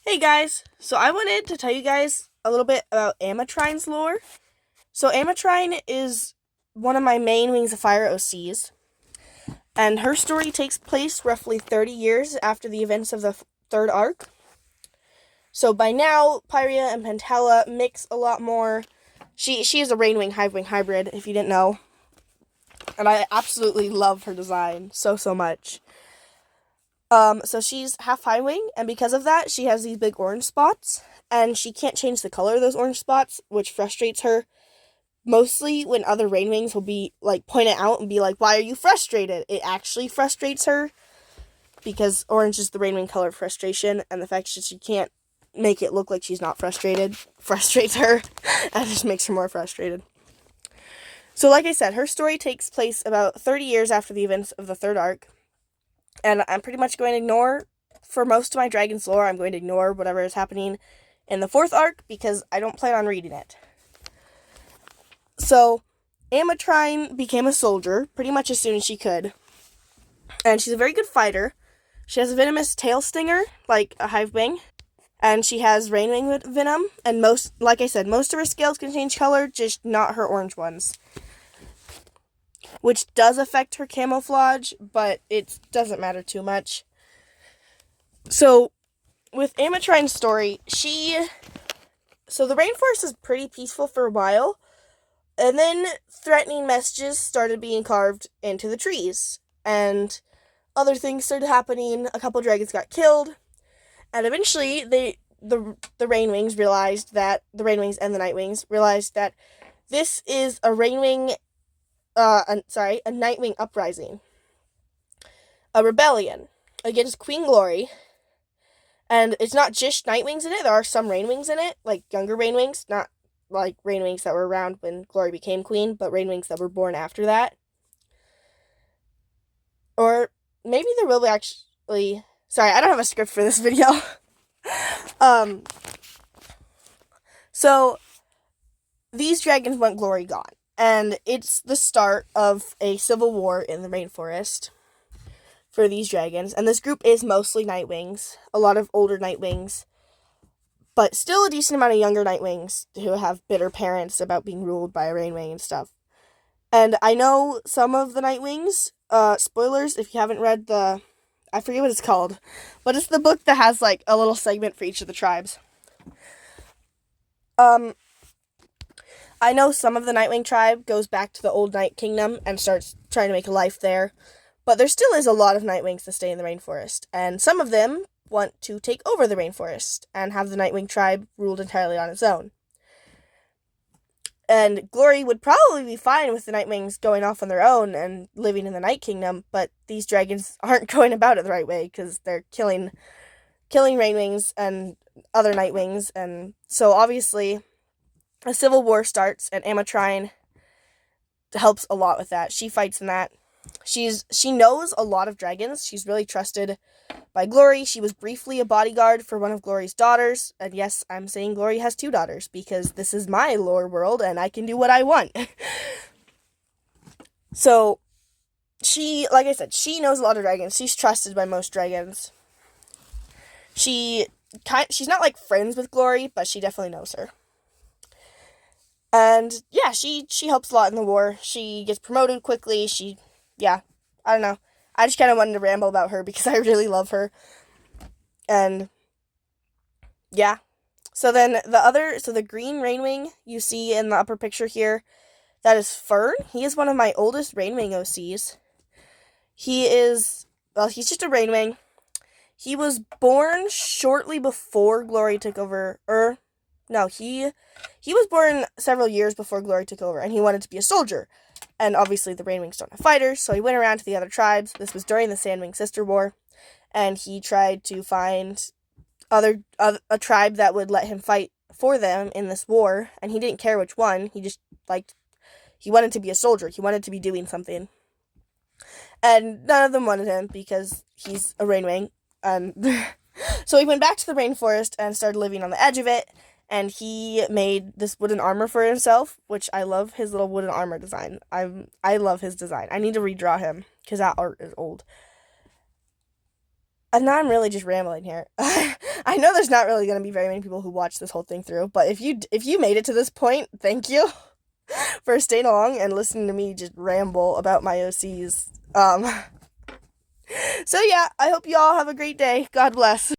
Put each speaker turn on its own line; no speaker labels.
Hey guys, so I wanted to tell you guys a little bit about Amatrine's lore. So Amatrine is one of my main Wings of Fire OCs, and her story takes place roughly 30 years after the events of the third arc. So by now, Pyria and Pentella mix a lot more. She is a Rainwing Hivewing hybrid, if you didn't know, and I absolutely love her design so much. So she's half Hivewing, and because of that, she has these big orange spots, and she can't change the color of those orange spots, which frustrates her. Mostly when other Rainwings will be like point it out and be like, "Why are you frustrated?" It actually frustrates her because orange is the Rainwing color of frustration, and the fact that she can't make it look like she's not frustrated frustrates her, and just makes her more frustrated. So, like I said, her story takes place about 30 years after the events of the third arc, and I'm pretty much going to ignore, for most of my Dragon's lore, I'm going to ignore whatever is happening in the fourth arc because I don't plan on reading it. So, Amatrine became a soldier pretty much as soon as she could, and she's a very good fighter. She has a venomous tail stinger, like a Hivewing, and she has Rainwing venom, and like I said, most of her scales can change color, just not her orange ones, which does affect her camouflage, but it doesn't matter too much. So, with Amatrine's story, so the rainforest is pretty peaceful for a while, and then threatening messages started being carved into the trees, and other things started happening. A couple dragons got killed, and eventually the Rainwings realized that the Rainwings and the Nightwings realized that this is a Nightwing uprising, a rebellion against Queen Glory. And it's not just Nightwings in it. There are some Rainwings in it, like younger Rainwings, not like Rainwings that were around when Glory became queen, but Rainwings that were born after that. Or maybe there will be actually. Sorry, I don't have a script for this video. So these dragons want Glory gone, and it's the start of a civil war in the rainforest for these dragons. And this group is mostly Nightwings, a lot of older Nightwings, but still a decent amount of younger Nightwings who have bitter parents about being ruled by a Rainwing and stuff. And I know some of the Nightwings, spoilers if you haven't read I forget what it's called, but it's the book that has like a little segment for each of the tribes. I know some of the Nightwing tribe goes back to the old Night Kingdom and starts trying to make a life there, but there still is a lot of Nightwings that stay in the rainforest, and some of them want to take over the rainforest and have the Nightwing tribe ruled entirely on its own. And Glory would probably be fine with the Nightwings going off on their own and living in the Night Kingdom, but these dragons aren't going about it the right way because they're killing Rainwings and other Nightwings, and so obviously a civil war starts, and Amatrine helps a lot with that. She fights in that. She knows a lot of dragons. She's really trusted by Glory. She was briefly a bodyguard for one of Glory's daughters. And yes, I'm saying Glory has 2 daughters because this is my lore world and I can do what I want. So, like I said, she knows a lot of dragons. She's trusted by most dragons. She's not like friends with Glory, but she definitely knows her. And yeah, she helps a lot in the war. She gets promoted quickly. I don't know. I just kind of wanted to ramble about her because I really love her. And yeah. So then the green Rainwing you see in the upper picture here, that is Fern. He is one of my oldest Rainwing OCs. He's just a Rainwing. He was born shortly before Glory took over, no, he was born several years before Glory took over, and he wanted to be a soldier. And obviously the Rainwings don't have fighters, so he went around to the other tribes. This was during the Sandwing Sister War, and he tried to find a tribe that would let him fight for them in this war, and he didn't care which one. He just he wanted to be a soldier. He wanted to be doing something. And none of them wanted him because he's a Rainwing. So he went back to the rainforest and started living on the edge of it, and he made this wooden armor for himself, which I love his little wooden armor design. I love his design. I need to redraw him because that art is old. And now I'm really just rambling here. I I know there's not really going to be very many people who watch this whole thing through, but if you made it to this point, thank you for staying along and listening to me just ramble about my OCs. So yeah, I hope you all have a great day. God bless.